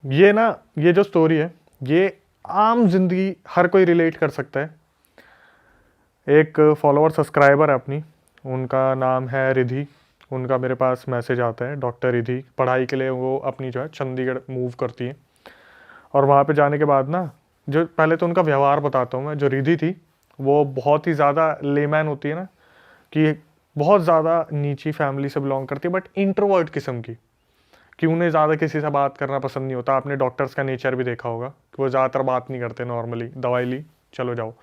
ये ना, ये जो स्टोरी है ये आम जिंदगी हर कोई रिलेट कर सकता है। एक फॉलोअर सब्सक्राइबर है अपनी, उनका नाम है रिधि। उनका मेरे पास मैसेज आता है, डॉक्टर रिधि पढ़ाई के लिए वो अपनी जो है चंडीगढ़ मूव करती है। और वहाँ पे जाने के बाद ना, जो पहले तो उनका व्यवहार बताता हूँ मैं। जो रिधि थी वो बहुत ही ज़्यादा लेमैन होती है ना, कि बहुत ज़्यादा नीची फैमिली से बिलोंग करती है, बट इंट्रोवर्ट किस्म की, कि उन्हें ज़्यादा किसी से बात करना पसंद नहीं होता। आपने डॉक्टर्स का नेचर भी देखा होगा कि वो ज़्यादातर बात नहीं करते, नॉर्मली दवाई ली चलो जाओ।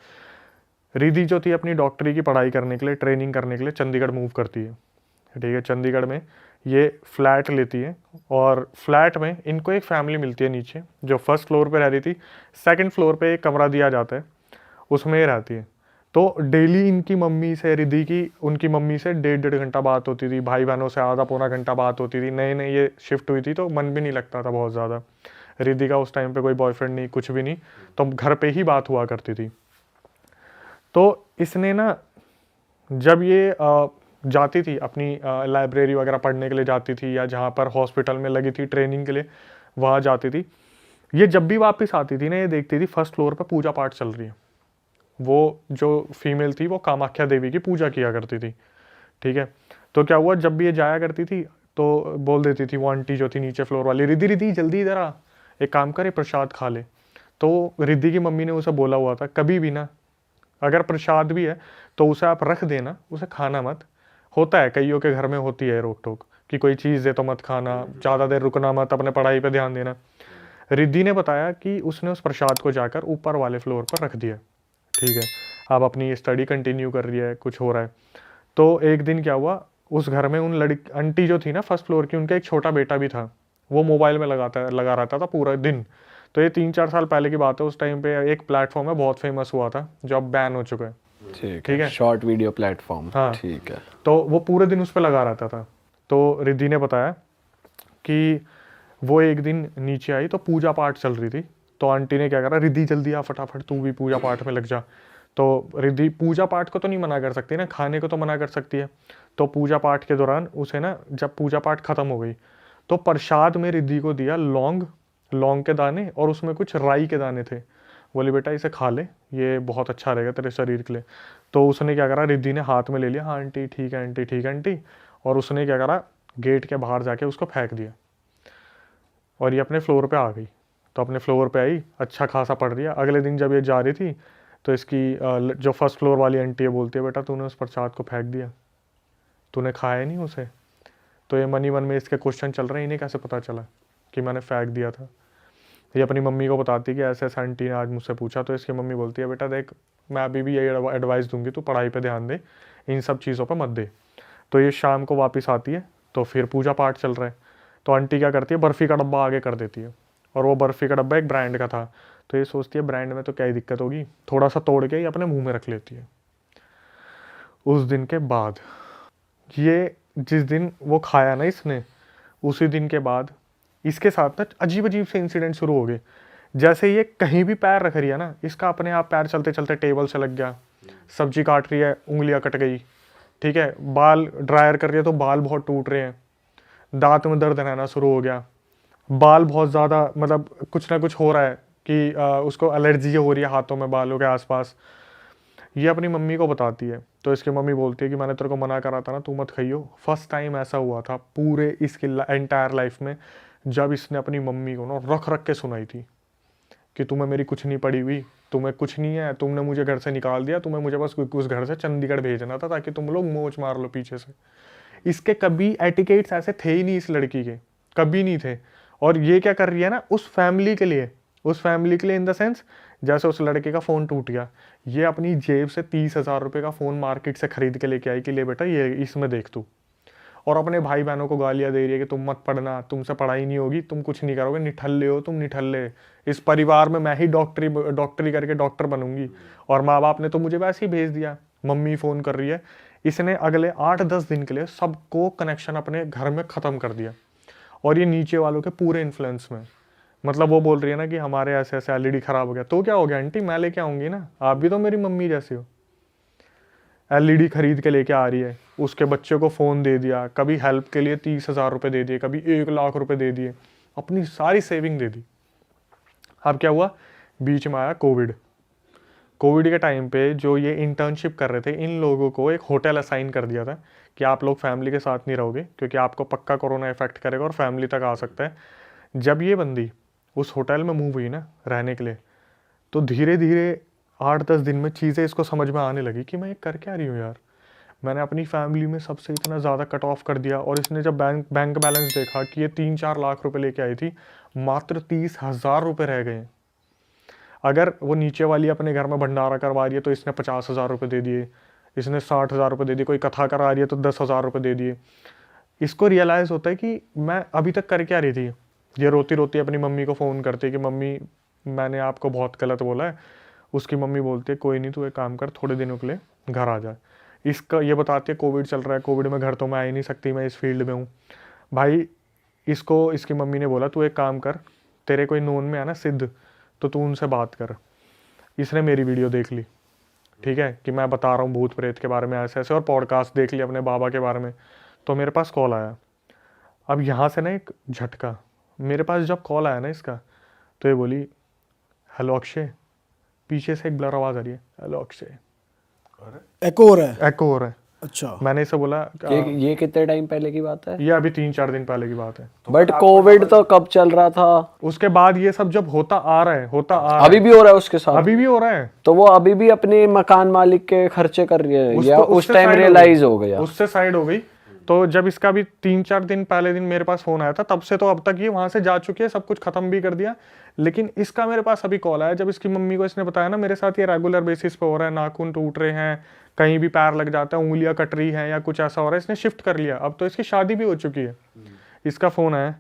रिधि जो थी अपनी डॉक्टरी की पढ़ाई करने के लिए, ट्रेनिंग करने के लिए चंडीगढ़ मूव करती है। ठीक है, चंडीगढ़ में ये फ्लैट लेती है, और फ्लैट में इनको एक फैमिली मिलती है नीचे, जो फर्स्ट फ्लोर पे रह रही थी। सेकंड फ्लोर पे एक कमरा दिया जाता है, उसमें ये रहती है। तो डेली इनकी मम्मी से, रिधि की उनकी मम्मी से 1.5-1.5 घंटा बात होती थी, भाई बहनों से आधा पौना घंटा बात होती थी। नए नए ये शिफ्ट हुई थी तो मन भी नहीं लगता था बहुत ज़्यादा। रिधि का उस टाइम पे कोई बॉयफ्रेंड नहीं, कुछ भी नहीं, तो घर पे ही बात हुआ करती थी। तो इसने ना, जब ये जाती थी अपनी लाइब्रेरी वगैरह पढ़ने के लिए जाती थी, या जहाँ पर हॉस्पिटल में लगी थी ट्रेनिंग के लिए वहाँ जाती थी, ये जब भी वापस आती थी ना, ये देखती थी फर्स्ट फ्लोर पर पूजा पाठ चल रही है। वो जो फीमेल थी वो कामाख्या देवी की पूजा किया करती थी। ठीक है, तो क्या हुआ, जब भी ये जाया करती थी तो बोल देती थी वो आंटी जो थी नीचे फ्लोर वाली, रिधि रिधि जल्दी इधर आ, एक काम कर, ये प्रसाद खा ले। तो रिधि की मम्मी ने उसे बोला हुआ था, कभी भी ना, अगर प्रसाद भी है तो उसे आप रख देना, उसे खाना मत। होता है कईयों के घर में होती है रोक टोक, कि कोई चीज़ दे तो मत खाना, ज़्यादा देर रुकना मत, अपने पढ़ाई पे ध्यान देना। रिद्धि ने बताया कि उसने उस प्रसाद को जाकर ऊपर वाले फ्लोर पर रख दिया। ठीक है, अब अपनी स्टडी कंटिन्यू कर रही है, कुछ हो रहा है। तो एक दिन क्या हुआ, उस घर में उन लड़की आंटी जो थी ना फर्स्ट फ्लोर की, उनका एक छोटा बेटा भी था। वो मोबाइल में लगा रहता था पूरा दिन। तो ये 3-4 साल पहले की बात है। उस टाइम पे एक प्लेटफॉर्म है बहुत फेमस हुआ था, जो अब बैन हो चुका है। ठीक ठीक है, है, शॉर्ट वीडियो प्लेटफॉर्म। हाँ। ठीक है। तो वो पूरे दिन उस पर लगा रहता था। तो रिद्धि ने बताया कि वो एक दिन नीचे आई तो पूजा पाठ चल रही थी। तो आंटी ने क्या करा, रिद्धि जल्दी आ फटाफट, तू भी पूजा पाठ में लग जा। तो रिद्धि पूजा पाठ को तो नहीं मना कर सकती ना, खाने को तो मना कर सकती है। तो पूजा पाठ के दौरान उसे ना, जब पूजा पाठ खत्म हो गई तो प्रसाद में रिद्धि को दिया लौंग, लौंग के दाने, और उसमें कुछ राई के दाने थे। बोली बेटा इसे खा ले, ये बहुत अच्छा रहेगा तेरे शरीर के लिए। तो उसने क्या करा, रिद्धि ने हाथ में ले लिया, हाँ आंटी ठीक है, आंटी ठीक है आंटी। और उसने क्या करा, गेट के बाहर जाके उसको फेंक दिया, और ये अपने फ्लोर पे आ गई। तो अपने फ्लोर पे आई, अच्छा खासा पढ़ रही है। अगले दिन जब ये जा रही थी तो इसकी जो फर्स्ट फ्लोर वाली आंटी है बोलती है, बेटा तूने उस प्रसाद को फेंक दिया, तूने खाया नहीं उसे। तो ये मन ही मन में इसके क्वेश्चन चल रहे हैं, इन्हें कैसे पता चला कि मैंने फेंक दिया था। ये अपनी मम्मी को बताती है कि ऐसे ऐसे आंटी ने आज मुझसे पूछा। तो इसकी मम्मी बोलती है, बेटा देख, मैं अभी भी यही एडवाइस दूंगी, तू पढ़ाई पे ध्यान दे, इन सब चीज़ों पे मत दे। तो ये शाम को वापस आती है, तो फिर पूजा पाठ चल रहा है। तो आंटी क्या करती है, बर्फ़ी का डब्बा आगे कर देती है, और वो बर्फ़ी का डब्बा एक ब्रांड का था। तो ये सोचती है ब्रांड में तो क्या ही दिक्कत होगी, थोड़ा सा तोड़ के ये अपने मुंह में रख लेती है। उस दिन के बाद, ये जिस दिन वो खाया ना इसने, उसी दिन के बाद इसके साथ ना अजीब अजीब से इंसिडेंट शुरू हो गए। जैसे ये कहीं भी पैर रख रही है ना, इसका अपने आप पैर चलते चलते टेबल से लग गया। सब्जी काट रही है, उंगलियां कट गई। ठीक है, बाल ड्रायर कर रही है तो बाल बहुत टूट रहे हैं। दांत में दर्द रहना शुरू हो गया। बाल बहुत ज़्यादा, मतलब कुछ ना कुछ हो रहा है कि उसको एलर्जी हो रही है हाथों में, बालों के आसपास। ये अपनी मम्मी को बताती है। तो इसकी मम्मी बोलती है कि मैंने तेरे को मना करा था ना, तू मत खाइयो। फर्स्ट टाइम ऐसा हुआ था पूरे इसकी एंटायर लाइफ में, जब इसने अपनी मम्मी को ना रख रख के सुनाई थी कि तुम्हें मेरी कुछ नहीं पड़ी हुई, तुम्हें कुछ नहीं है, तुमने मुझे घर से निकाल दिया, तुम्हें मुझे बस उस घर से चंडीगढ़ भेजना था ताकि तुम लोग मोच मार लो पीछे से। इसके कभी एटिकेट्स ऐसे थे ही नहीं इस लड़की के, कभी नहीं थे। और ये क्या कर रही है ना, उस फैमिली के लिए, उस फैमिली के लिए इन द सेंस, जैसे उस लड़के का फ़ोन टूट गया, ये अपनी जेब से 30,000 रुपये का फ़ोन मार्केट से खरीद के लेके आई कि ले बेटा ये इसमें देख तू। और अपने भाई बहनों को गालियाँ दे रही है कि तुम मत पढ़ना, तुमसे पढ़ाई नहीं होगी, तुम कुछ नहीं करोगे, निठल्ले हो तुम, निठल्ले, इस परिवार में मैं ही डॉक्टरी करके डॉक्टर बनूंगी, और माँ बाप ने तो मुझे वैसे ही भेज दिया। मम्मी फ़ोन कर रही है। इसने अगले 8-10 दिन के लिए सबको कनेक्शन अपने घर में ख़त्म कर दिया, और ये नीचे वालों के पूरे इन्फ्लुएंस में। मतलब वो बोल रही है ना कि हमारे ऐसे ऐसे एलईडी ख़राब हो गया, तो क्या हो गया आंटी, मैं लेके आऊँगी ना, आप भी तो मेरी मम्मी जैसी हो। एलईडी खरीद के लेके आ रही है, उसके बच्चे को फ़ोन दे दिया, कभी हेल्प के लिए 30,000 रुपये दे दिए, कभी 1 लाख रुपये दे दिए, अपनी सारी सेविंग दे दी। अब क्या हुआ, बीच में आया कोविड। कोविड के टाइम पे जो ये इंटर्नशिप कर रहे थे, इन लोगों को एक होटल असाइन कर दिया था कि आप लोग फैमिली के साथ नहीं रहोगे क्योंकि आपको पक्का कोरोना इफेक्ट करेगा और फैमिली तक आ सकता है। जब ये बंदी उस होटल में मूव हुई ना रहने के लिए, तो धीरे धीरे 8-10 दिन में चीज़ें इसको समझ में आने लगी कि मैं ये कर क्या रही हूँ यार। मैंने अपनी फैमिली में सबसे इतना ज़्यादा कट ऑफ कर दिया। और इसने जब बैंक बैलेंस देखा कि ये 3-4 लाख रुपए लेके आई थी, मात्र 30,000 रुपये रह गए। अगर वो नीचे वाली अपने घर में भंडारा करवा रही है तो इसने 50,000 रुपये दे दिए, इसने 60,000 रुपये दे दिए, कोई कथा करा रही है तो 10,000 रुपये दे दिए। इसको रियलाइज़ होता है कि मैं अभी तक कर क्या रही थी। ये रोती रोती अपनी मम्मी को फ़ोन करती है कि मम्मी मैंने आपको बहुत गलत बोला है। उसकी मम्मी बोलती है कोई नहीं, तू एक काम कर, थोड़े दिनों के लिए घर आ जा। इसका ये बताती है कोविड चल रहा है, कोविड में घर तो मैं आ ही नहीं सकती, मैं इस फील्ड में हूँ। भाई इसको इसकी मम्मी ने बोला तू एक काम कर, तेरे कोई नोन में है ना सिद्ध, तो तू उनसे बात कर। इसने मेरी वीडियो देख ली, ठीक है, कि मैं बता रहा हूँ भूत प्रेत के बारे में ऐसे ऐसे, और पॉडकास्ट देख लिया अपने बाबा के बारे में। तो मेरे पास कॉल आया। अब यहाँ से ना एक झटका, मेरे पास जब कॉल आया ना इसका, तो ये बोली हेलो अक्षय। पीछे से एक ब्लर आवाज़ आ रही है, हेलो अक्षय। एको हो रहा है। एको हो रहा है। अच्छा, मैंने इसे बोला ये कितने टाइम पहले की बात है? ये अभी 3-4 दिन पहले की बात है। बट कोविड तो कब चल रहा था? उसके बाद ये सब जब होता आ रहा है अभी भी हो रहा है उसके साथ? अभी भी हो रहा है। तो वो अभी भी अपने मकान मालिक के खर्चे कर रही है या उस उससे टाइम side रियलाइज हो गया? उससे साइड हो गई। तो जब इसका भी 3-4 दिन पहले दिन मेरे पास फोन आया था, तब से तो अब तक ये वहां से जा चुकी है, सब कुछ खत्म भी कर दिया। लेकिन इसका मेरे पास अभी कॉल आया जब इसकी मम्मी को इसने बताया ना मेरे साथ ये रेगुलर बेसिस पे हो रहा है, नाखून टूट रहे हैं, कहीं भी पैर लग जाता है, उंगलियां कट रही हैं या कुछ ऐसा हो रहा है। इसने शिफ्ट कर लिया, अब तो इसकी शादी भी हो चुकी है। इसका फोन आया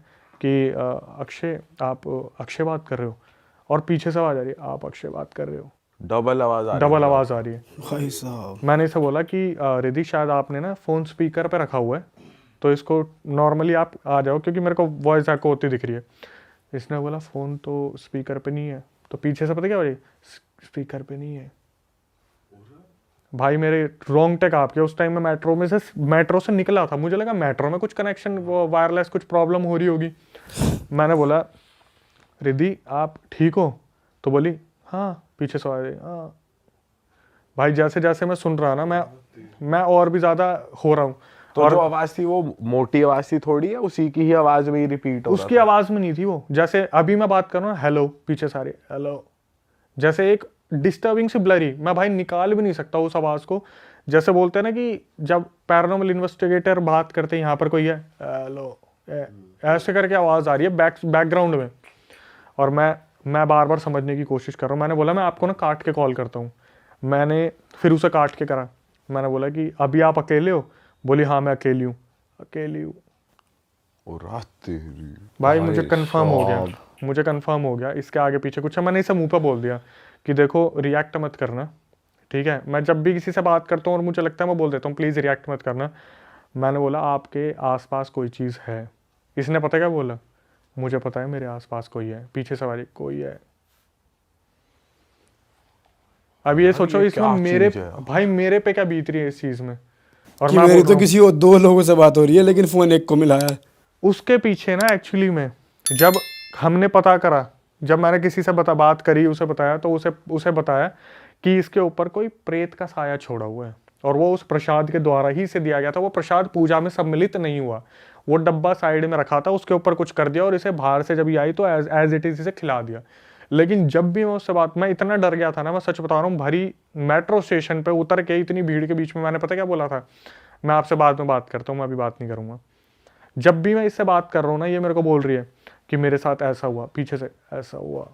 कि अक्षय आप अक्षय बात कर रहे हो, और पीछे से आवाज आ रही है आप अक्षय बात कर रहे हो। डबल आवाज आ रही है। भाई साहब। मैंने इसे बोला कि रिद्धि शायद आपने ना फ़ोन स्पीकर पे रखा हुआ है, तो इसको नॉर्मली आप आ जाओ क्योंकि मेरे को वॉइस एको होती दिख रही है। इसने बोला फ़ोन तो स्पीकर पे नहीं है। तो पीछे से पता क्या बोली, स्पीकर पे नहीं है। भाई मेरे रोंगटे कांप के, उस टाइम में मेट्रो से निकला था, मुझे लगा मेट्रो में कुछ कनेक्शन वायरलेस कुछ प्रॉब्लम हो रही होगी। मैंने बोला रिद्धि आप ठीक हो? तो बोली हाँ। पीछे से आ रही हाँ। भाई जैसे जैसे मैं सुन रहा ना मैं और भी ज्यादा हो रहा हूँ। तो और जो आवाज थी वो मोटी आवाज थी थोड़ी, है उसी की ही आवाज में ही रिपीट हो उसकी आवाज में नहीं थी वो। जैसे अभी मैं बात कर रहा हूँ हेलो, पीछे सारे हेलो, जैसे एक डिस्टर्बिंग सी ब्लरी, मैं भाई निकाल भी नहीं सकता उस आवाज को। जैसे बोलते हैं ना कि जब पैरानॉर्मल इन्वेस्टिगेटर बात करते हैं यहाँ पर कोई है हेलो, ऐसे करके आवाज आ रही है बैकग्राउंड में। और मैं बार बार समझने की कोशिश कर रहा हूँ। मैंने बोला मैं आपको ना काट के कॉल करता हूँ। मैंने फिर उसे काट के करा। मैंने बोला कि अभी आप अकेले हो? बोली हाँ मैं अकेली हूँ। अकेली हूँ भाई, मुझे कंफर्म हो गया इसके आगे पीछे कुछ है। मैंने इसे मुंह पे बोल दिया कि देखो रिएक्ट मत करना, ठीक है। मैं जब भी किसी से बात करता हूँ और मुझे लगता है मैं बोल देता हूँ प्लीज़ रिएक्ट मत करना। मैंने बोला आपके आसपास कोई चीज़ है। इसने पता क्या बोला, मुझे पता है मेरे आसपास कोई है। पीछे सवारी कोई है। अब ये सोचो इसमें मेरे पे क्या बीत रही है इस चीज में। और कि मेरी तो किसी और 2 लोगों से बात हो रही है लेकिन फोन एक को मिला है। उसके पीछे ना एक्चुअली में जब हमने पता करा, जब मैंने किसी से बात करी, उसे बताया, तो उसे बताया कि इसके ऊपर कोई प्रेत का साया छोड़ा हुआ है और वो उस प्रसाद के द्वारा ही से दिया गया था। वो प्रसाद पूजा में सम्मिलित नहीं हुआ, वो डब्बा साइड में रखा था, उसके ऊपर कुछ कर दिया और इसे बाहर से जब ये आई तो एज इट इज इसे खिला दिया। लेकिन जब भी मैं उससे बात, मैं इतना डर गया था ना, मैं सच बता रहा हूँ, भारी मेट्रो स्टेशन पे उतर के इतनी भीड़ के बीच में मैंने पता क्या बोला था, मैं आपसे बाद में बात करता हूँ, मैं अभी बात नहीं करूँगा। जब भी मैं इससे बात कर रहा हूँ ना, ये मेरे को बोल रही है कि मेरे साथ ऐसा हुआ, पीछे से ऐसा हुआ,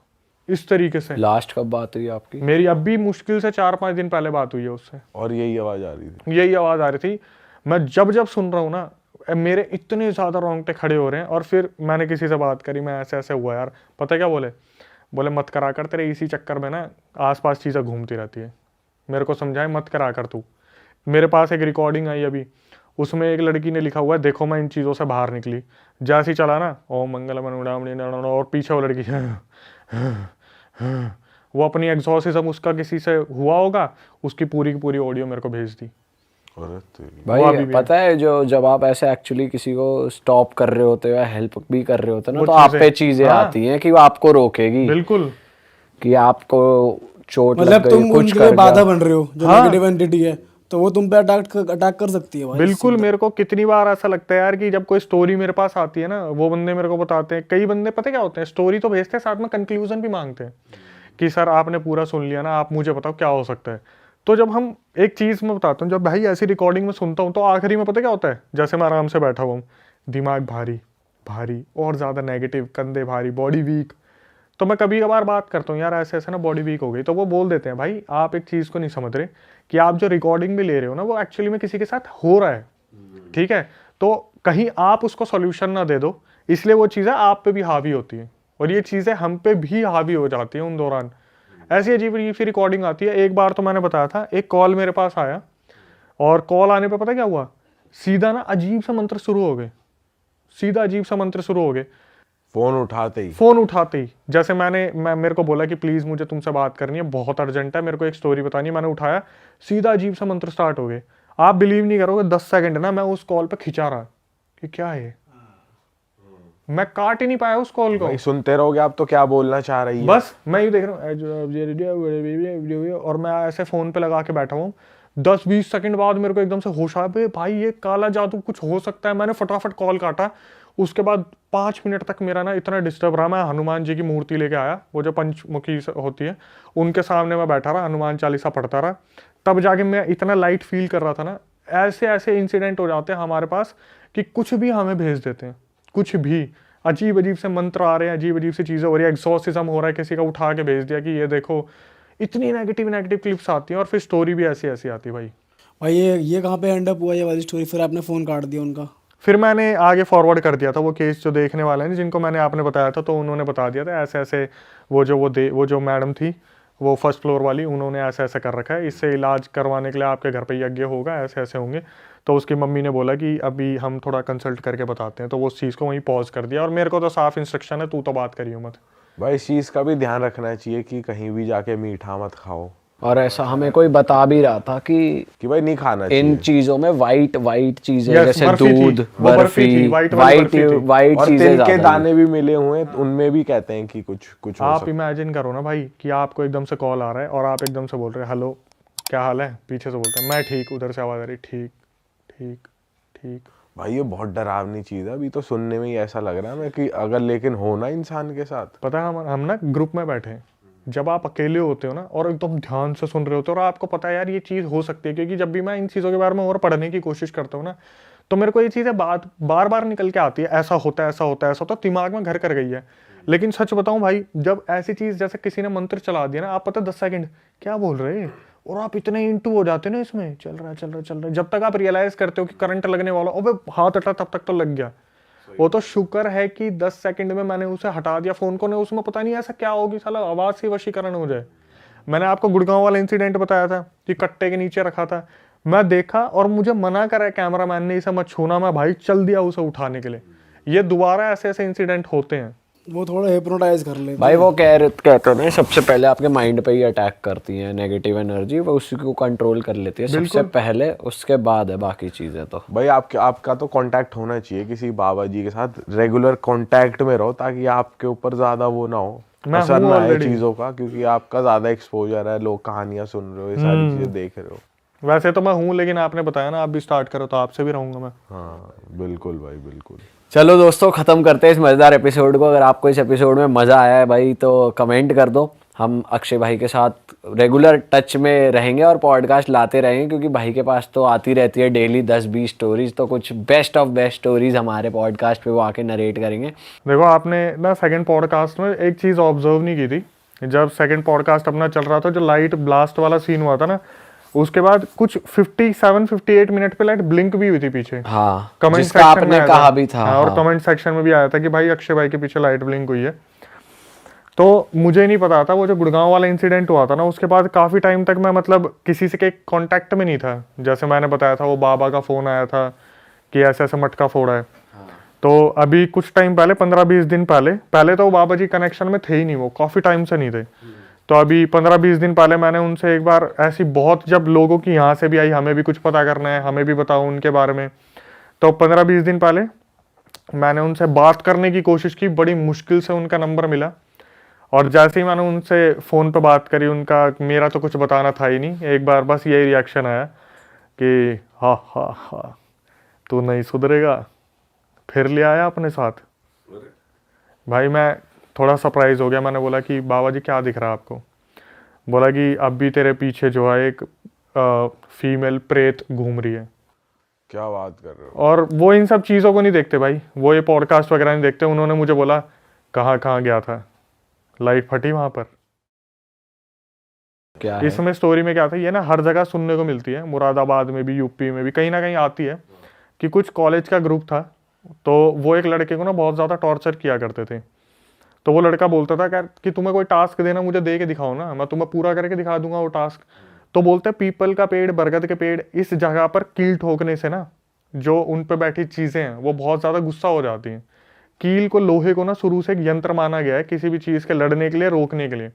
इस तरीके से। लास्ट कब बात हुई आपकी? मेरी अभी मुश्किल से 4-5 दिन पहले बात हुई है उससे, और यही आवाज आ रही थी। यही आवाज आ रही थी। मैं जब सुन रहा हूँ ना, मेरे इतने ज़्यादा रोंगटे खड़े हो रहे हैं। और फिर मैंने किसी से बात करी, मैं ऐसे ऐसे हुआ यार, पता क्या बोले मत करा कर, तेरे इसी चक्कर में ना आसपास चीज़ें घूमती रहती है। मेरे को समझाए मत करा कर तू। मेरे पास एक रिकॉर्डिंग आई अभी, उसमें एक लड़की ने लिखा हुआ है देखो मैं इन चीज़ों से बाहर निकली, जैसे ही चला ना ओम मंगलम, और पीछे वो लड़की वो अपनी एग्जॉर्सिज्म उसका किसी से हुआ होगा, उसकी पूरी की पूरी ऑडियो मेरे को भेज दी। अरे तेरी। वो अभी भाई भी पता है जो जब आप ऐसे एक्चुअली किसी को स्टॉप कर रहे होते हो या हेल्प भी कर रहे होते हो ना, वो तो आप चीजें- पे चीजें हाँ। आती हैं कि वो आपको रोकेगी, बिल्कुल कि आपको चोट लग मतलब गई, तुम कुछ उनके लिए कर बाधा गया। बन रहे हो, जो हाँ। नेगेटिव एंटिटी है, तो वो तुम पे अटैक कर सकती है भाई। बिल्कुल। मेरे को कितनी बार ऐसा लगता है यार कि जब कोई स्टोरी मेरे पास आती है ना, वो बंदे मेरे को बताते हैं, कई बंदे पता क्या होते हैं, स्टोरी तो भेजते हैं, साथ में कंक्लूजन भी मांगते हैं कि सर आपने पूरा सुन लिया ना, आप मुझे बताओ क्या हो सकता है। तो जब हम एक चीज मैं बताता हूँ, जब भाई ऐसी रिकॉर्डिंग में सुनता हूँ तो आखिरी में पता क्या होता है, जैसे मैं आराम से बैठा हुआ हूँ, दिमाग भारी भारी और ज्यादा नेगेटिव, कंधे भारी, बॉडी वीक, तो मैं कभी कभार बात करता हूँ यार ऐसे ऐसे ना बॉडी वीक हो गई, तो वो बोल देते हैं भाई आप एक चीज़ को नहीं समझ रहे कि आप जो रिकॉर्डिंग भी ले रहे हो ना वो एक्चुअली में किसी के साथ हो रहा है, ठीक है, तो कहीं आप उसको सॉल्यूशन ना दे दो, इसलिए वो चीज़ें आप पे भी हावी होती है और ये चीज़ें हम पे भी हावी हो जाती हैं उन दौरान। ऐसी अजीब अजीब सी रिकॉर्डिंग आती है। एक बार तो मैंने बताया था, एक कॉल मेरे पास आया और कॉल आने पे पता क्या हुआ, सीधा ना अजीब सा मंत्र शुरू हो गए, सीधा अजीब सा मंत्र शुरू हो गए फोन उठाते ही। फोन उठाते ही। जैसे मेरे को बोला कि प्लीज मुझे तुमसे बात करनी है, बहुत अर्जेंट है, मेरे को एक स्टोरी बतानी है। मैंने उठाया, सीधा अजीब सा मंत्र स्टार्ट हो गए। आप बिलीव नहीं करोगे, 10 सेकंड ना मैं उस कॉल पे खिंचा रहा कि क्या है, मैं काट ही नहीं पाया उस कॉल को। भाई सुनते रहोगे आप तो क्या बोलना चाह रही है। बस मैं ये देख रहा हूँ और मैं ऐसे फोन पे लगा के बैठा हूँ। 10-20 सेकंड बाद मेरे को एकदम से होश आया, भाई ये काला जादू कुछ हो सकता है। मैंने फटाफट कॉल काटा। उसके बाद 5 मिनट तक मेरा ना इतना डिस्टर्ब रहा, मैं हनुमान जी की मूर्ति लेके आया, वो जो पंचमुखी होती है उनके सामने मैं बैठा रहा, हनुमान चालीसा पढ़ता रहा, तब जाके मैं इतना लाइट फील कर रहा था ना। ऐसे ऐसे इंसिडेंट हो जाते हैं हमारे पास कि कुछ भी हमें भेज देते हैं, कुछ भी अजीब अजीब से मंत्र आ रहे हैं, अजीब अजीब सी चीज़ें हो रही है, एक्सॉर्सिज्म हो रहा है, किसी का उठा के भेज दिया कि ये देखो। इतनी नेगेटिव नेगेटिव क्लिप्स आती हैं और फिर स्टोरी भी ऐसी ऐसी आती है भाई। भाई ये कहाँ पे एंड अप हुआ ये वाली स्टोरी? फिर आपने फोन काट दिया उनका? फिर मैंने आगे फॉरवर्ड कर दिया था वो केस, जो देखने वाले हैं जिनको मैंने आपने बताया था, तो उन्होंने बता दिया था ऐसे ऐसे वो जो मैडम थी वो फर्स्ट फ्लोर वाली, उन्होंने ऐसे ऐसे कर रखा है, इससे इलाज करवाने के लिए आपके घर पे यज्ञ होगा, ऐसे ऐसे होंगे। तो उसकी मम्मी ने बोला कि अभी हम थोड़ा कंसल्ट करके बताते हैं, तो वो उस चीज़ को वहीं पॉज कर दिया और मेरे को तो साफ इंस्ट्रक्शन है, तू तो बात करियो मत। भाई इस चीज का भी ध्यान रखना चाहिए कि कहीं भी जाके मीठा मत खाओ, और ऐसा हमें कोई बता भी रहा था कि भाई नहीं खाना इन चाहिए। चीजों में वाइट वाइट चीजें, Yes, जैसे बर्फी थी, दूध, वो बर्फी बर्फी, थी, white वाली वाइट बर्फी थी। वाइट और चीजें तिल के ज्यादा दाने भी मिले हुए हैं, उनमें भी कहते हैं कि कुछ कुछ हो आप सकता इमेजिन करो ना भाई कि आपको एकदम से कॉल आ रहा है और आप एकदम से बोल रहे हैं हेलो क्या हाल है, पीछे से बोलते हैं मैं ठीक, उधर से आवाज़ आ रही ठीक ठीक ठीक। है। भाई ये बहुत डरावनी चीज है। अभी तो सुनने में ही ऐसा लग रहा है मैं कि अगर लेकिन हो ना इंसान के साथ। पता है हम ना ग्रुप में बैठे हैं, जब आप अकेले होते हो ना और एकदम ध्यान से सुन रहे होते हो और आपको पता है यार ये चीज़ हो सकती है, क्योंकि जब भी मैं इन चीज़ों के बारे में और पढ़ने की कोशिश करता हूँ ना, तो मेरे को ये चीज़ें बार बार निकल के आती है, ऐसा होता है ऐसा होता है ऐसा होता है, दिमाग में घर कर गई है। लेकिन सच बताऊं भाई, जब ऐसी चीज़ जैसे किसी ने मंत्र चला दिया ना, आप पता 10 सेकंड क्या बोल रहे हैं और आप इतने इंटू हो जाते हो ना इसमें, चल रहा है चल रहा है चल रहा है, जब तक आप रियलाइज करते हो कि करंट लगने वाला, अबे हाथ हटा, तब तक तो लग गया। वो तो शुक्र है कि 10 सेकंड में मैंने उसे हटा दिया फोन को, ने उसमें पता नहीं ऐसा क्या होगी, साला आवाज से वशीकरण हो जाए। मैंने आपको गुड़गांव वाला इंसिडेंट बताया था कि कट्टे के नीचे रखा था, मैं देखा और मुझे मना करा कैमरामैन ने इसे मत छूना, मैं भाई चल दिया उसे उठाने के लिए। ये दोबारा ऐसे ऐसे इंसिडेंट होते हैं। वो थोड़ा हिप्नोटाइज कर लेते भाई वो कहते हैं सबसे पहले आपके माइंड पे ही अटैक करती है नेगेटिव एनर्जी, वो उसी को कंट्रोल कर लेती है सबसे पहले, उसके बाद है बाकी चीजें। तो भाई आपका तो कांटेक्ट होना चाहिए किसी बाबा जी के साथ, रेगुलर कांटेक्ट में रहो ताकि आपके ऊपर ज्यादा वो ना हो, मैं असर हूँ ना आए already। चीजों का, क्योंकि आपका ज्यादा एक्सपोजर है, लोग कहानियां सुन रहे हो, ये सारी चीजें देख रहे हो। वैसे तो मैं हूँ, लेकिन आपने बताया ना आप भी स्टार्ट करो तो आपसे भी रहूंगा मैं। हाँ बिल्कुल भाई बिल्कुल। चलो दोस्तों, खत्म करते हैं इस मजेदार एपिसोड को। अगर आपको इस एपिसोड में मजा आया है भाई तो कमेंट कर दो। हम अक्षय भाई के साथ रेगुलर टच में रहेंगे और पॉडकास्ट लाते रहेंगे, क्योंकि भाई के पास तो आती रहती है डेली 10-20 स्टोरीज, तो कुछ बेस्ट ऑफ बेस्ट स्टोरीज हमारे पॉडकास्ट पे वो आके नरेट करेंगे। देखो आपने ना सेकंड पॉडकास्ट में एक चीज़ ऑब्जर्व नहीं की थी, जब सेकंड पॉडकास्ट अपना चल रहा था, जो लाइट ब्लास्ट वाला सीन हुआ था ना, उसके बाद कुछ 57-58 मिनट पे लाइट ब्लिंक भी हुई थी पीछे। हाँ, कमेंट जिसका सेक्शन आपने में आया कहा भी था। और हाँ। कमेंट सेक्शन में भी आया था कि भाई अक्षय भाई के पीछे लाइट ब्लिंक हुई है। तो मुझे नहीं पता था, वो जो गुड़गांव वाला इंसिडेंट हुआ था ना, उसके बाद काफ़ी टाइम तक मैं मतलब किसी से के कांटेक्ट में नहीं था। जैसे मैंने बताया था वो बाबा का फ़ोन आया था कि ऐसे ऐसे मटका फोड़ा है। तो अभी कुछ टाइम पहले 15-20 दिन पहले तो वो बाबा जी कनेक्शन में थे ही नहीं, वो काफ़ी टाइम से नहीं थे। तो अभी 15-20 दिन पहले मैंने उनसे एक बार ऐसी बहुत, जब लोगों की यहाँ से भी आई हमें भी कुछ पता करना है, हमें भी बताओ उनके बारे में, तो 15-20 दिन पहले मैंने उनसे बात करने की कोशिश की, बड़ी मुश्किल से उनका नंबर मिला। और जैसे ही मैंने उनसे फ़ोन पे बात करी, उनका मेरा तो कुछ बताना था ही नहीं, एक बार बस यही रिएक्शन आया कि हाँ हाँ हाँ तू नहीं सुधरेगा, फिर ले आया अपने साथ। भाई मैं थोड़ा सरप्राइज हो गया, मैंने बोला कि बाबा जी क्या दिख रहा है आपको? बोला कि अब भी तेरे पीछे जो है एक फीमेल प्रेत घूम रही है। क्या बात कर रहे हो? और वो इन सब चीज़ों को नहीं देखते भाई, वो ये पॉडकास्ट वगैरह नहीं देखते। उन्होंने मुझे बोला कहाँ कहाँ गया था, लाइट फटी वहाँ पर। क्या है? इसमें स्टोरी में क्या था, ये ना हर जगह सुनने को मिलती है, मुरादाबाद में भी, यूपी में भी, कहीं ना कहीं आती है कि कुछ कॉलेज का ग्रुप था, तो वो एक लड़के को ना बहुत ज़्यादा टॉर्चर किया करते थे। तो वो लड़का बोलता था कि तुम्हें कोई टास्क देना, मुझे दे के दिखाओ ना, मैं तुम्हें पूरा करके दिखा दूंगा वो टास्क। तो बोलते हैं पीपल का पेड़, बरगद के पेड़, इस जगह पर कील ठोकने से ना जो उन पे बैठी चीज़ें हैं वो बहुत ज़्यादा गुस्सा हो जाती हैं। कील को, लोहे को ना शुरू से एक यंत्र माना गया है किसी भी चीज़ के लड़ने के लिए, रोकने के लिए।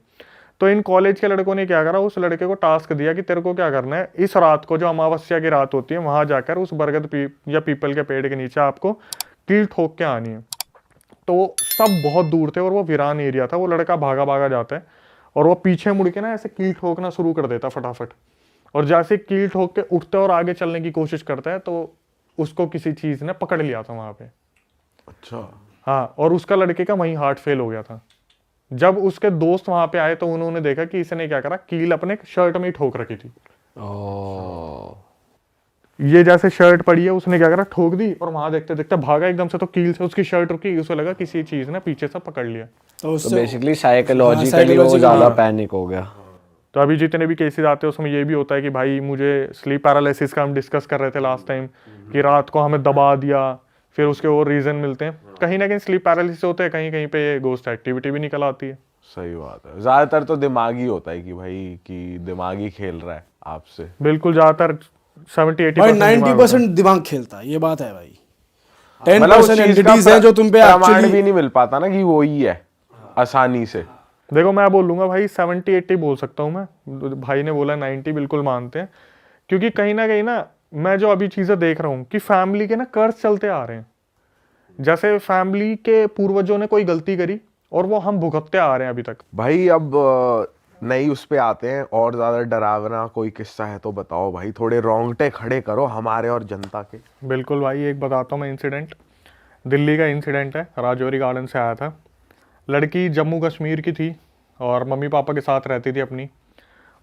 तो इन कॉलेज के लड़कों ने क्या करा, उस लड़के को टास्क दिया कि तेरे को क्या करना है, इस रात को जो अमावस्या की रात होती है वहां जाकर उस बरगद या पीपल के पेड़ के नीचे आपको कील ठोक के आनी है। तो सब बहुत दूर थे और वो वीरान एरिया था। वो लड़का भागा भागा जाता है और वो पीछे मुड़ के ना ऐसे कील ठोकना शुरू कर देता फटाफट। और जैसे कील ठोक के उठते और आगे चलने की कोशिश करता है तो उसको किसी चीज ने पकड़ लिया था वहां पे। अच्छा। हाँ, और उसका लड़के का वहीं हार्ट फेल हो गया था। जब उसके दोस्त वहां पे आए तो उन्होंने देखा कि इसने क्या करा, कील अपने शर्ट में ही ठोक रखी थी। ओ, ये जैसे शर्ट पड़ी है, उसने क्या करा, ठोक दी और वहां देखते देखते भागा एकदम से, तो कील से उसकी शर्ट रुकी, उसे लगा किसी चीज ने पीछे से पकड़ लिया। तो तो उससे बेसिकली साइकोलॉजिकली वो ज़्यादा पैनिक हो गया। तो अभी जितने भी केसेस आते हैं उसमें ये भी होता है कि भाई, मुझे स्लीप पैरालिसिस का हम डिस्कस कर रहे थे लास्ट टाइम कि रात को हमें दबा दिया, फिर उसके और रीजन मिलते हैं। कहीं ना कहीं स्लीप पैरालिसिस होते हैं, कहीं कहीं पे गोस्ट एक्टिविटी भी निकल आती है। सही बात है, ज्यादातर तो दिमागी होता है कि भाई कि दिमागी खेल रहा है आपसे। बिल्कुल, ज्यादातर 70-80% भाई दिमाग 90% दिमाग खेलता है, ये बात है भाई। मतलब उस 10% चीज एंटिटीज का हैं जो तुम पे प्रमाण एक्चुअली भी नहीं मिल पाता ना कि वो ही है आसानी से। देखो मैं बोलूंगा भाई 70-80 बोल सकता हूँ मैं। भाई ने बोला 90 बिल्कुल मानते हैं, क्योंकि कहीं ना मैं जो अभी चीजें देख रहा हूँ कि फैमिली के ना कर्ज चलते आ रहे हैं। जैसे फैमिली के पूर्वजों ने कोई गलती करी और वो हम भुगतते आ रहे हैं अभी तक। भाई अब नई उस पे आते हैं, और ज्यादा डरावना कोई किस्सा है तो बताओ भाई, थोड़े रोंगटे खड़े करो हमारे और जनता के। बिल्कुल भाई, एक बताता हूँ मैं इंसिडेंट। दिल्ली का इंसिडेंट है, राजौरी गार्डन से आया था। लड़की जम्मू कश्मीर की थी और मम्मी पापा के साथ रहती थी अपनी।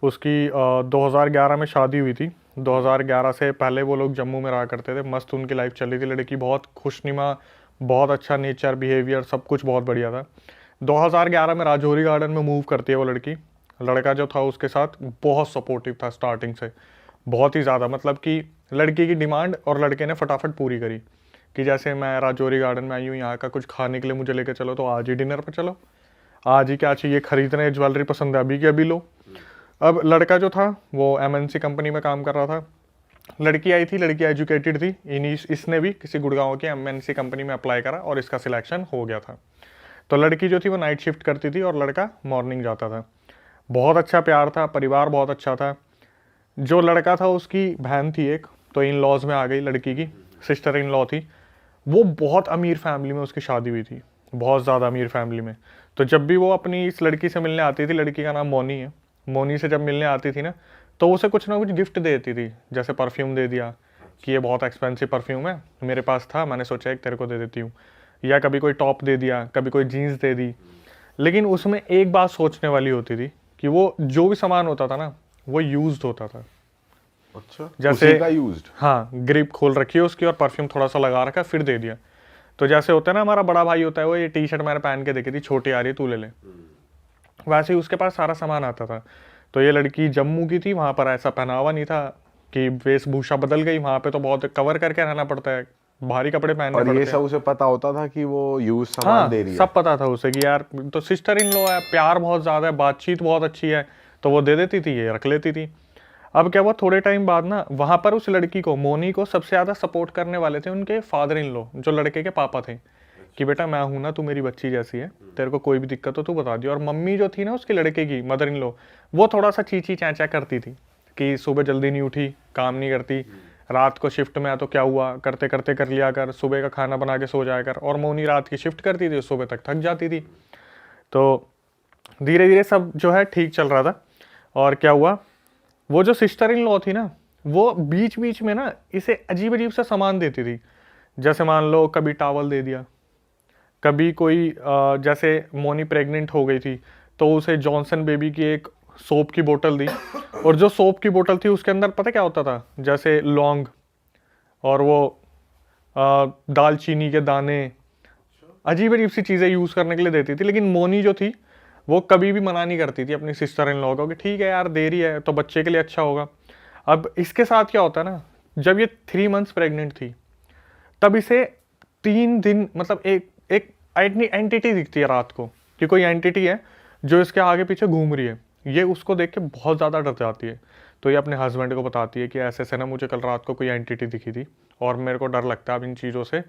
उसकी 2011 में शादी हुई थी। 2011 से पहले वो लोग जम्मू में रहा करते थे, मस्त उनकी लाइफ चल रही थी। लड़की बहुत खुशनुमा, बहुत अच्छा नेचर, बिहेवियर, सब कुछ बहुत बढ़िया था। 2011 में राजौरी गार्डन में मूव करती है वो लड़की। लड़का जो था उसके साथ बहुत सपोर्टिव था स्टार्टिंग से, बहुत ही ज़्यादा। मतलब कि लड़की की डिमांड और लड़के ने फटाफट पूरी करी कि जैसे मैं राजौरी गार्डन में आई हूँ, यहाँ का कुछ खाने के लिए मुझे लेकर चलो, तो आज ही डिनर पर चलो, आज ही क्या चाहिए खरीदने, ज्वेलरी पसंद है अभी की अभी लो। अब लड़का जो था वो MNC कंपनी में काम कर रहा था। लड़की आई थी, लड़की एजुकेटेड थी। इसने भी किसी गुड़गांव की MNC कंपनी में अप्लाई करा और इसका सिलेक्शन हो गया था। तो लड़की जो थी वो नाइट शिफ्ट करती थी और लड़का मॉर्निंग जाता था। बहुत अच्छा प्यार था, परिवार बहुत अच्छा था। जो लड़का था उसकी बहन थी एक, तो इन लॉज में आ गई, लड़की की सिस्टर इन लॉ थी। वो बहुत अमीर फैमिली में उसकी शादी हुई थी, बहुत ज़्यादा अमीर फैमिली में। तो जब भी वो अपनी इस लड़की से मिलने आती थी, लड़की का नाम मोनी है, मोनी से जब मिलने आती थी ना, तो उसे कुछ ना कुछ गिफ्ट देती थी। जैसे परफ्यूम दे दिया कि ये बहुत एक्सपेंसिव परफ्यूम है, मेरे पास था, मैंने सोचा एक तेरे को दे देती हूँ। या कभी कोई टॉप दे दिया, कभी कोई जीन्स दे दी। लेकिन उसमें एक बात सोचने वाली होती थी कि वो जो भी सामान होता था ना, वो यूज्ड होता था। अच्छा, जैसे उसी का यूज्ड। हाँ, ग्रिप खोल रखी है उसकी और परफ्यूम थोड़ा सा लगा रखा, फिर दे दिया। तो जैसे होता है ना, हमारा बड़ा भाई होता है, वो ये टी-शर्ट मैंने पहन के देखी थी, छोटी आ रही है, तू ले ले, वैसे ही उसके पास सारा सामान आता था। तो ये लड़की जम्मू की थी, वहाँ पर ऐसा पहनावा नहीं था कि वेशभूषा बदल गई, वहाँ पे तो बहुत कवर करके रहना पड़ता है, भारी कपड़े पहनने और पड़ते ये हैं। सब उसे पता होता था कि वो यूज सामान हाँ, दे रही है। सब पता था उसे कि यार तो सिस्टर इन लॉ है, प्यार बहुत ज़्यादा है, बातचीत बहुत अच्छी है, तो वो दे देती थी, ये रख लेती थी। अब क्या हुआ, थोड़े टाइम बाद ना वहाँ पर उस लड़की को, मोनी को, सबसे ज़्यादा सपोर्ट करने वाले थे उनके फादर इन लॉ, जो लड़के के पापा थे। कि बेटा मैं हूं ना, तू मेरी बच्ची जैसी है, तेरे को कोई भी दिक्कत हो तू बता दियो। और मम्मी जो थी ना उसके लड़के की, मदर इन लॉ, वो थोड़ा सा चींची चैंचा करती थी कि सुबह जल्दी नहीं उठी, काम नहीं करती, रात को शिफ्ट में आ तो क्या हुआ, करते करते कर लिया कर, सुबह का खाना बना के सो जाया कर। और मोनी रात की शिफ्ट करती थी, सुबह तक थक जाती थी। तो धीरे धीरे सब जो है ठीक चल रहा था। और क्या हुआ, वो जो सिस्टर इन लॉ थी ना, वो बीच बीच में ना इसे अजीब अजीब सा सामान देती थी। जैसे मान लो कभी टावल दे दिया, कभी कोई जैसे मोनी प्रेग्नेंट हो गई थी तो उसे जॉनसन बेबी की एक सोप की बोतल दी। और जो सोप की बोतल थी उसके अंदर पता क्या होता था, जैसे लौंग और वो दालचीनी के दाने, अजीब अजीब सी चीज़ें यूज़ करने के लिए देती थी। लेकिन मोनी जो थी वो कभी भी मना नहीं करती थी अपनी सिस्टर इन लॉ को कि ठीक है यार दे रही है तो बच्चे के लिए अच्छा होगा। अब इसके साथ क्या होता है ना, जब ये 3 मंथ्स प्रेग्नेंट थी तब इसे 3 दिन मतलब एक एक एंटिटी दिखती है रात को, कि कोई एंटिटी है जो इसके आगे पीछे घूम रही है। ये उसको देख के बहुत ज़्यादा डर जाती है। तो ये अपने हस्बैंड को बताती है कि ऐसे ऐसे ना मुझे कल रात को कोई एंटिटी दिखी थी और मेरे को डर लगता है अब इन चीज़ों से।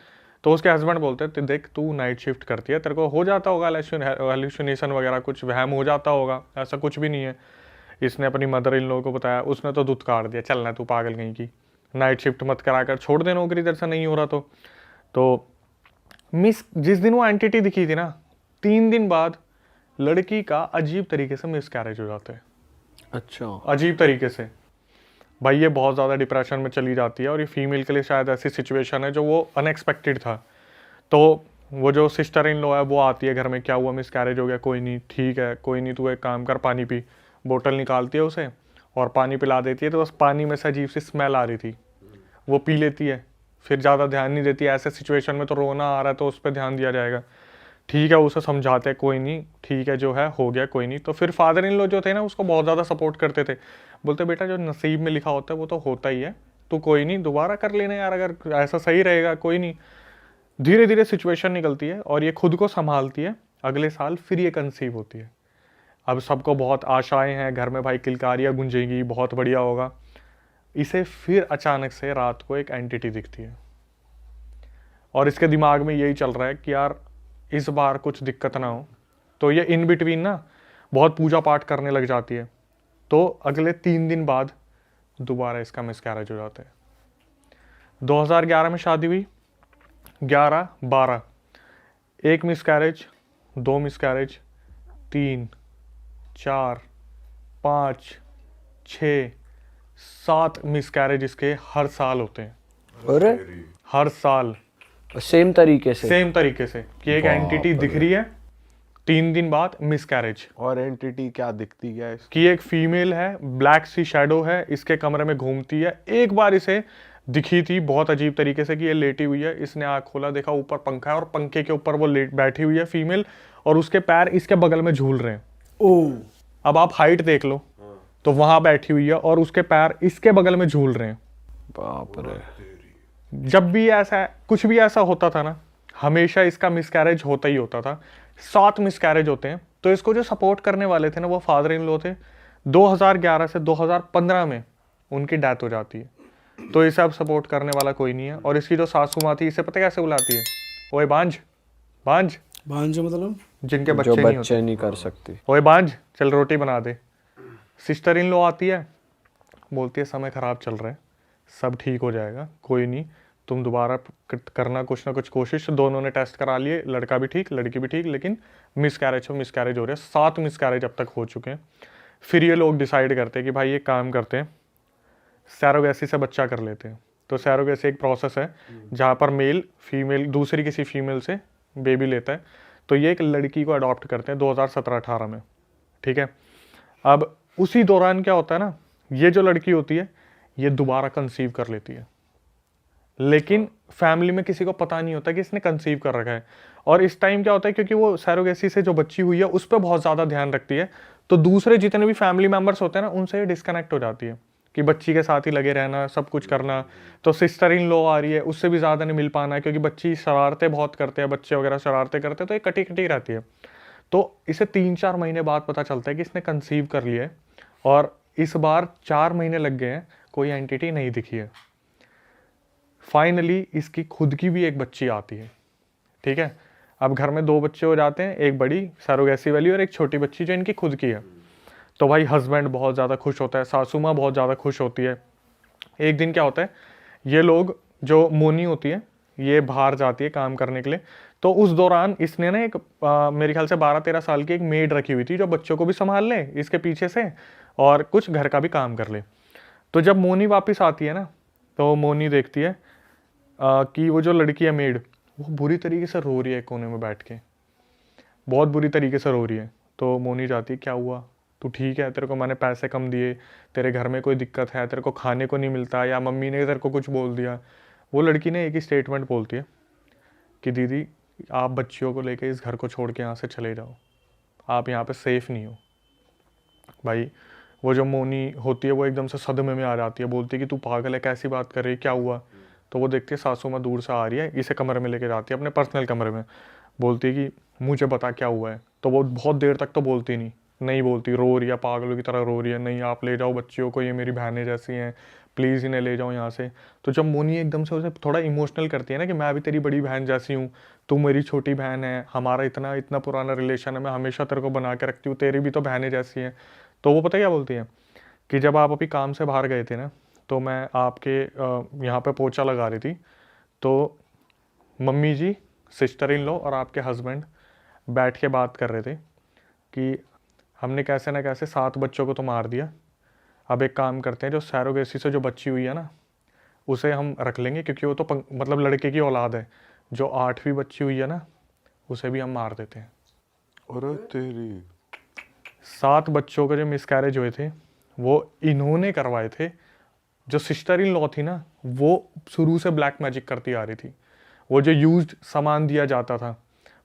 तो उसके हस्बैंड बोलते हैं देख तू नाइट शिफ्ट करती है, तेरे को हो जाता होगा हेलुसिनेशन वगैरह, कुछ वहम हो जाता होगा, ऐसा कुछ भी नहीं है। इसने अपनी मदर इन लॉ को बताया, उसने तो धुतकार दिया, चलना तू पागल कहीं की, नाइट शिफ्ट मत करा कर, छोड़ दे नौकरी तेरे से नहीं हो रहा। तो मिस जिस दिन वो एंटिटी दिखी थी ना, 3 दिन बाद लड़की का अजीब तरीके से मिसकैरेज हो जाता है। अच्छा, अजीब तरीके से भाई, ये बहुत ज़्यादा डिप्रेशन में चली जाती है। और ये फीमेल के लिए शायद ऐसी सिचुएशन है जो वो अनएक्सपेक्टेड था। तो वो जो सिस्टर इन लॉ है वो आती है घर में, क्या हुआ, मिसकैरेज हो गया, कोई नहीं ठीक है, कोई नहीं तू एक काम कर, पानी पी। बोतल निकालती है उसे और पानी पिला देती है। तो बस पानी में से अजीब सी स्मेल आ रही थी, वो पी लेती है, फिर ज़्यादा ध्यान नहीं देती। ऐसे सिचुएशन में तो रोना आ रहा है तो उस पर ध्यान दिया जाएगा, ठीक है, उसे समझाते हैं कोई नहीं ठीक है जो है हो गया कोई नहीं। तो फिर फादर इन लॉ जो थे ना उसको बहुत ज़्यादा सपोर्ट करते थे, बोलते बेटा जो नसीब में लिखा होता है वो तो होता ही है, तो कोई नहीं दोबारा कर लेना यार, अगर ऐसा सही रहेगा कोई नहीं। धीरे धीरे सिचुएशन निकलती है और ये खुद को संभालती है। अगले साल फिर ये कंसीव होती है। अब सबको बहुत आशाएं हैं घर में, भाई किलकारियाँ गूंजेगी, बहुत बढ़िया होगा। इसे फिर अचानक से रात को एक एंटिटी दिखती है और इसके दिमाग में यही चल रहा है कि यार इस बार कुछ दिक्कत ना हो। तो ये इन बिटवीन ना बहुत पूजा पाठ करने लग जाती है। तो अगले 3 दिन बाद दोबारा इसका मिसकैरेज हो जाता है। 2011 में शादी हुई, 11-12, 1 मिसकैरेज, 2 मिसकैरेज, 3, 4, 5, 6, 7 मिसकैरेज इसके हर साल होते हैं। अरे हर साल सेम तरीके से, सेम तरीके से कि एक एंटिटी दिख रही है, 3 दिन बाद मिसकैरेज। और एंटिटी क्या दिखती है कि एक फीमेल है, ब्लैक सी शैडो है, इसके कमरे में घूमती है। एक बार इसे दिखी थी बहुत अजीब तरीके से कि ये लेटी हुई है। इसने आँख खोला, देखा ऊपर पंखा है और पंखे के ऊपर वो बैठी हुई है फीमेल, और उसके पैर इसके बगल में झूल रहे हैं। ओ अब आप हाइट देख लो, तो वहां बैठी हुई है और उसके पैर इसके बगल में झूल रहे हैं। बाप रे। जब भी ऐसा कुछ भी ऐसा होता था ना, हमेशा इसका मिसकैरेज होता ही होता था। 7 मिसकैरेज होते हैं। तो इसको जो सपोर्ट करने वाले थे ना वो फादर इन लॉ थे। 2011 से 2015 में उनकी डेथ हो जाती है। तो इसे अब सपोर्ट करने वाला कोई नहीं है। और इसकी जो सासू माँ थी, इसे पता कैसे बुलाती है, ओए बांझ बांझ, भांजा मतलब जिनके जो बच्चे नहीं होते, बच्चे नहीं कर सकती। ओए बांझ चल रोटी बना दे। सिस्टर इन लॉ आती है, बोलती है समय खराब चल रहा है, सब ठीक हो जाएगा, कोई नहीं, तुम दोबारा करना कुछ ना कुछ कोशिश। दोनों ने टेस्ट करा लिए, लड़का भी ठीक लड़की भी ठीक, लेकिन मिसकैरेज हो रहे हैं। 7 मिसकैरेज अब तक हो चुके हैं। फिर ये लोग डिसाइड करते हैं कि भाई ये काम करते हैं, सैरोगेसी से बच्चा कर लेते हैं। तो सैरोगेसी एक प्रोसेस है जहाँ पर मेल फीमेल दूसरी किसी फीमेल से बेबी लेता है। तो ये एक लड़की को अडॉप्ट करते हैं 2017-18 में, ठीक है। अब उसी दौरान क्या होता है ना, ये जो लड़की होती है ये दोबारा कंसीव कर लेती है, लेकिन फैमिली में किसी को पता नहीं होता कि इसने कंसीव कर रखा है। और इस टाइम क्या होता है, क्योंकि वो सैरोगेसी से जो बच्ची हुई है उस पर बहुत ज़्यादा ध्यान रखती है, तो दूसरे जितने भी फैमिली मेम्बर्स होते हैं ना उनसे ये डिस्कनेक्ट हो जाती है कि बच्ची के साथ ही लगे रहना, सब कुछ करना। तो सिस्टर इन लॉ आ रही है, उससे भी ज़्यादा नहीं मिल पाना, क्योंकि बच्ची शरारतें बहुत करते हैं, बच्चे वगैरह शरारतें करते हैं, तो ये कटी कटी रहती है। तो इसे 3-4 महीने बाद पता चलता है कि इसने कंसीव कर लिया है, और इस बार 4 महीने लग गए हैं, कोई एंटिटी नहीं दिखी है। फाइनली इसकी खुद की भी एक बच्ची आती है, ठीक है। अब घर में 2 बच्चे हो जाते हैं, एक बड़ी सरोगेसी वाली और एक छोटी बच्ची जो इनकी खुद की है। तो भाई हस्बैंड बहुत ज़्यादा खुश होता है, सासू माँ बहुत ज़्यादा खुश होती है। एक दिन क्या होता है, ये लोग जो मोनी होती है ये बाहर जाती है काम करने के लिए। तो उस दौरान इसने ना एक मेरे ख्याल से 12-13 साल की एक मेड रखी हुई थी जो बच्चों को भी संभाल ले इसके पीछे से और कुछ घर का भी काम कर ले। तो जब मोनी वापस आती है ना, तो मोनी देखती है कि वो जो लड़की है मेड, वो बुरी तरीके से रो रही है कोने में बैठ के, बहुत बुरी तरीके से रो रही है। तो मोनी जाती है, क्या हुआ, तू ठीक है, तेरे को मैंने पैसे कम दिए, तेरे घर में कोई दिक्कत है, तेरे को खाने को नहीं मिलता, या मम्मी ने तेरे को कुछ बोल दिया। वो लड़की ने एक ही स्टेटमेंट बोलती है कि दीदी आप बच्चियों को लेकर इस घर को छोड़ के यहाँ से चले जाओ, आप यहाँ पे सेफ नहीं हो। भाई वो जो मोनी होती है वो एकदम से सदमे में आ जाती है, बोलती है कि तू पागल है, कैसी बात कर रही है, क्या हुआ। तो वो देखती है सासू माँ दूर से आ रही है, इसे कमरे में लेके जाती है अपने पर्सनल कमरे में, बोलती है कि मुझे बता क्या हुआ है। तो वो बहुत देर तक तो बोलती नहीं बोलती, रो रही है, पागलों की तरह रो रही है, नहीं आप ले जाओ बच्चियों को, ये मेरी बहनें जैसी हैं, प्लीज़ इन्हें ले जाओ यहाँ से। तो जब मोनी एकदम से उसे थोड़ा इमोशनल करती है ना कि मैं भी तेरी बड़ी बहन जैसी हूँ, तू मेरी छोटी बहन है, हमारा इतना इतना पुराना रिलेशन है, मैं हमेशा तेरे को बना के रखती हूँ, तेरी भी तो बहनें जैसी हैं। तो वो पता क्या बोलती है कि जब आप अभी काम से बाहर गए थे ना, तो मैं आपके यहाँ पे पोछा लगा रही थी, तो mummy ji, sister in law और आपके हस्बैंड बैठ के बात कर रहे थे कि हमने कैसे ना कैसे 7 बच्चों को तो मार दिया, अब एक काम करते हैं, जो सैरोगेसी से जो बच्ची हुई है ना उसे हम रख लेंगे, क्योंकि वो तो मतलब लड़के की औलाद है। जो 8वीं बच्ची हुई है ना उसे भी हम मार देते हैं। अरे तेरी 7 बच्चों के जो मिसकैरेज हुए थे वो इन्होंने करवाए थे। जो सिस्टर इन लॉ थी ना वो शुरू से ब्लैक मैजिक करती आ रही थी। वो जो यूज्ड सामान दिया जाता था,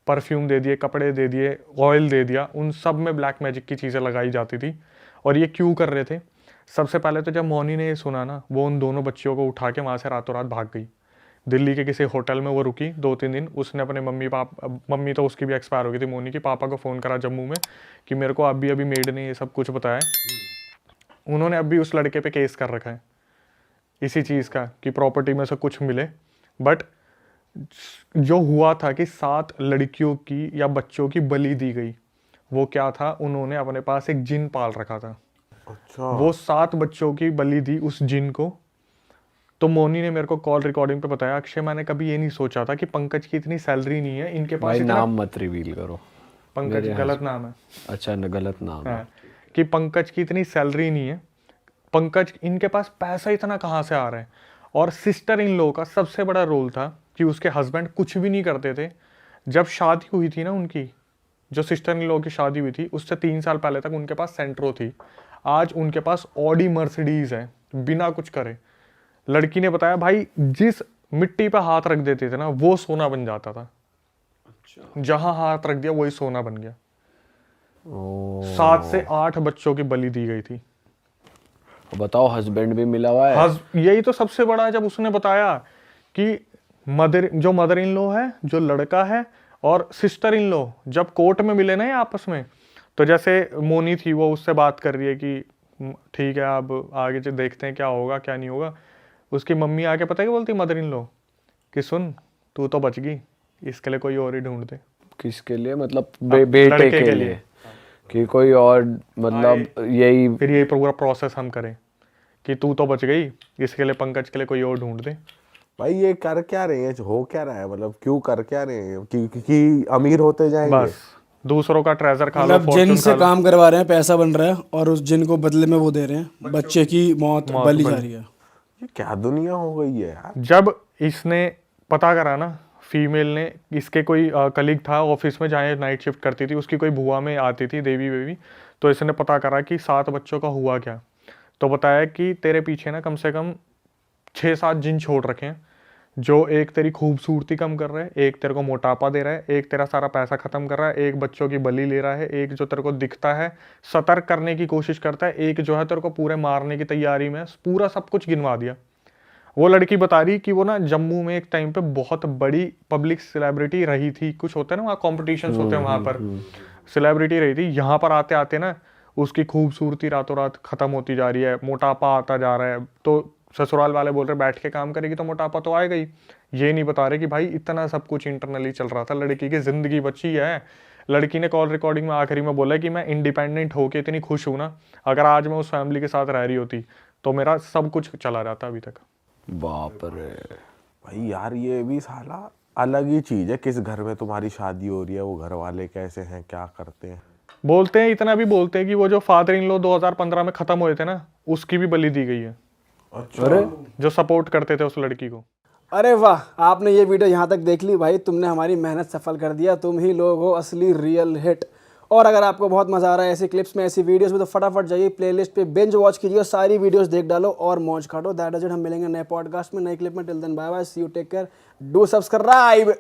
परफ्यूम दे दिए, कपड़े दे दिए, ऑयल दे दिया, उन सब में ब्लैक मैजिक की चीज़ें लगाई जाती थी। और ये क्यों कर रहे थे, सबसे पहले तो जब मोनी ने ये सुना ना, वो उन दोनों बच्चियों को उठा के वहाँ से रातों रात भाग गई। दिल्ली के किसी होटल में वो रुकी 2-3 दिन। उसने अपने मम्मी तो उसकी भी एक्सपायर हो गई थी मोनी की, पापा को फ़ोन करा जम्मू में कि मेरे को अभी मेड ने ये सब कुछ बताया। उन्होंने अभी उस लड़के पे केस कर रखा है इसी चीज़ का कि प्रॉपर्टी में से कुछ मिले। बट जो हुआ था कि 7 लड़कियों की या बच्चों की बलि दी गई, वो क्या था, उन्होंने अपने पास एक जिन पाल रखा था। अच्छा, वो 7 बच्चों की बलि दी उस जिन को। तो मोनी ने मेरे को कॉल रिकॉर्डिंग पे बताया, अक्षय मैंने कभी ये नहीं सोचा था कि पंकज की इतनी सैलरी नहीं है, इनके पास भाई इतना। नाम मत रिवील करो, पंकज गलत नाम है। अच्छा न गलत नाम है। हाँ, कि पंकज की इतनी सैलरी नहीं है, पंकज इनके पास पैसा इतना कहाँ से आ रहा है। और सिस्टर इन लॉ का सबसे बड़ा रोल था कि उसके हस्बैंड कुछ भी नहीं करते थे। जब शादी हुई थी ना उनकी, जो सिस्टर इन लॉ की शादी हुई थी उससे 3 साल पहले तक उनके पास सेंट्रो थी, आज उनके पास ऑडी मर्सिडीज है बिना कुछ करे। लड़की ने बताया भाई जिस मिट्टी पे हाथ रख देते थे ना वो सोना बन जाता था। जहां हाथ रख दिया वही सोना बन गया। 7 से 8 बच्चों की बलि दी गई थी। बताओ हस्बैंड भी मिला हुआ है। यही तो सबसे बड़ा है, जब उसने बताया कि मदर इन लॉ है, जो लड़का है, और सिस्टर इन लॉ जब कोर्ट में मिले ना आपस में, तो जैसे मोनी थी वो उससे बात कर रही है कि ठीक है अब आगे जो देखते हैं क्या होगा क्या नहीं होगा। उसकी मम्मी आके पता है क्या बोलती मदर इन लॉ कि सुन तू तो बच गई, इसके लिए कोई और ही ढूंढ दे। किसके लिए, मतलब बेटे के लिए कि कोई और, मतलब यही फिर यही पूरा प्रोसेस हम करें कि तू तो बच गई, इसके लिए पंकज के लिए कोई और ढूंढ दे। भाई ये कर क्या रहे हैं, हो क्या रहा है, मतलब क्यों कर क्या रहे हैं कि अमीर होते जाएंगे। बस दूसरों का ट्रेजर खा लो, मतलब जिन से काम करवा रहे हैं, पैसा बन रहा है और उस जिन को बदले में वो दे रहे हैं, बच्चे की मौत बलि जा रही है। ये क्या दुनिया हो गई है यार। जब इसने पता करा ना, फीमेल ने, इसके कोई कलीग था ऑफिस में जहाँ नाइट शिफ्ट करती थी, उसकी कोई बुआ में आती थी देवी वेवी, तो इसने पता करा कि 7 बच्चों का हुआ क्या। तो बताया कि तेरे पीछे ना कम से कम 6-7 जिन छोड़ रखे हैं, जो एक तेरी खूबसूरती कम कर रहा है, एक तेरे को मोटापा दे रहा है, एक तेरा सारा पैसा खत्म कर रहा है, एक बच्चों की बलि ले रहा है, एक जो तेरे को दिखता है सतर्क करने की कोशिश करता है, एक जो है तेरे को पूरे मारने की तैयारी में, पूरा सब कुछ गिनवा दिया। वो लड़की बता रही कि वो ना जम्मू में एक टाइम पे बहुत बड़ी पब्लिक सेलिब्रिटी रही थी, कुछ होता है ना वहाँ कॉम्पिटिशन्स होते हैं, वहाँ पर सेलिब्रिटी रही थी। यहाँ पर आते आते ना उसकी खूबसूरती रातों रात खत्म होती जा रही है, मोटापा आता जा रहा है, तो ससुराल वाले बोल रहे बैठ के काम करेगी तो मोटापा तो आएगा ही। ये नहीं बता रहे कि भाई इतना सब कुछ इंटरनली चल रहा था, लड़की की जिंदगी बची है। लड़की ने कॉल रिकॉर्डिंग में आखिरी में बोला कि मैं इंडिपेंडेंट होके इतनी खुश हूं ना, अगर आज मैं उस फैमिली के साथ रह रही होती तो मेरा सब कुछ चला जाता अभी तक। बाप रे। भाई यार ये भी साला अलग ही चीज है, किस घर में तुम्हारी शादी हो रही है, वो घर वाले कैसे हैं, क्या करते हैं। बोलते हैं, इतना भी बोलते हैं कि वो जो फादर इन लॉ 2015 में खत्म हुए थे ना, उसकी भी बलि दी गई है। अरे जो सपोर्ट करते थे उस लड़की को। अरे वाह, आपने ये वीडियो यहाँ तक देख ली भाई, तुमने हमारी मेहनत सफल कर दिया। तुम ही लोग हो असली रियल हिट। और अगर आपको बहुत मजा आ रहा है ऐसी क्लिप्स में, ऐसी वीडियोस में, तो फटाफट जाइए प्लेलिस्ट पे बिंज वॉच कीजिए, सारी वीडियोस देख डालो और मौज काटो। That is it. हम मिलेंगे नए पॉडकास्ट में, नई क्लिप में। Till then bye bye, see you, take care, do subscribe.